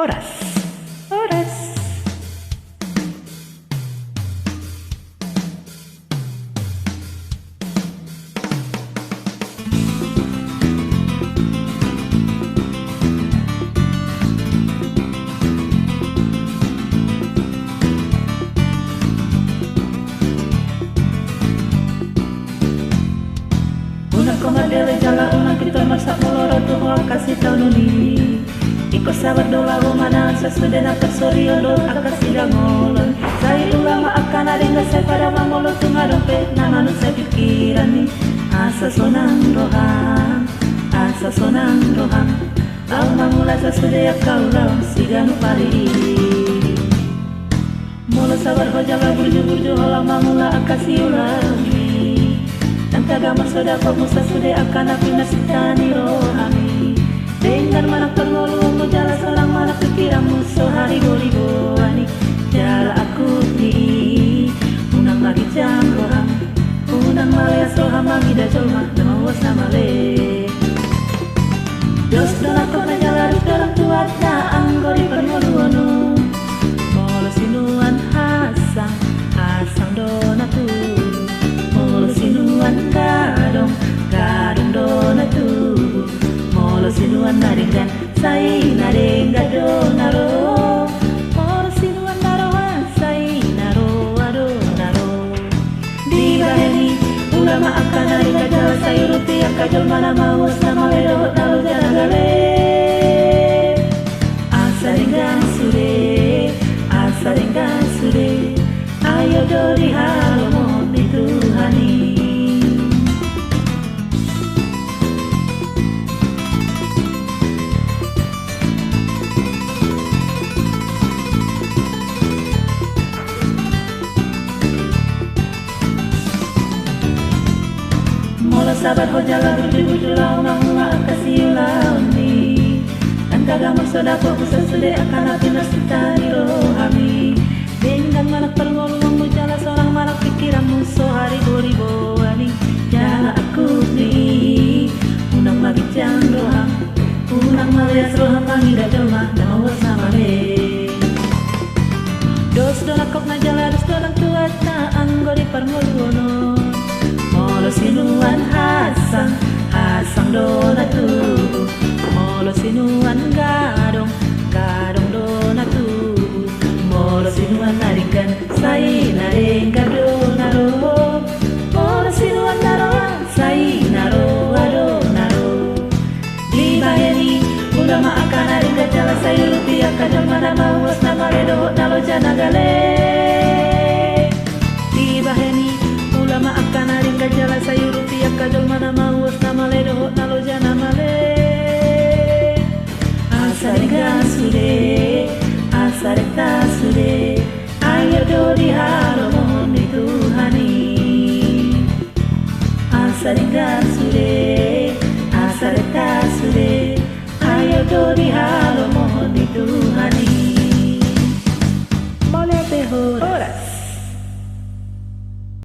Horas, horas. Una comadele jala una kita masak moloro tuh kasih tahu nuni. Iko sabar dola mana sesudena tersorio do akasida ngolon. Saya ulama akan ada yang saya pada mamolo tuh ngadompe nama nu saya pikiran nih. Asa sonang rohang, asa sonang rohang. Lau mamula sesudah kau lau siganu pari. Molo sabar hojala burju holang mamula akasih ulangi. Kagama soda pemusa sudah akan api nasitani rohani. Dengan mana perngolong jala seorang mana pikiran musuh hari gori-gori. Jala aku ni unang lagi jam rohang. Unang malaya soham lagi dah jolma dengan sama le. Dos dola kau jala dalam tuat na anggori perngolong. Molo sinuan hasang hasang dona tu. Sinuan gadong, gadong dona tu. Molo sinuan naringan, sai naringa dona ro. Molo sinuan naroan, sai naro ado naro. Di baheni, ulama akan naringa jala sai rupiah kajol mana mau sama ledo nalo jala gale. Asa ringgan sude, asa ringgan sude. Ayo dori halo di Tuhani. Molo sabar hojala berjujur launa kasih launi. Dan kagama sodako sesudah akan api nasitani rohami. Dengan mana perngolong jala seorang malah pikiran musuh hari gori-gori. Jala aku ni unang lagi jang rohang. Unang malias rohang lagi dah jelma nama sama le. Dos dola kok na jala dos dolang tuat na anggori perngolono. Molo sinuan hasang hasang dona tu. Molo sinuan gadong gadong dona tu. Molo sinuan naringkan sai naringga dona ro. Molo sinuan naroan sai naro ado naro. Di baheni ulama akan naringga jala sai rupiah kadang mana mawas nama ledo nalo jana gale. Di baheni ulama akan naringga jala sai rupiah kadang mana mawas nama ledo nalo jana male. Asa ringga sude, asa rekta sude. Ayo dori halo mohon di Tuhani. Asa ringga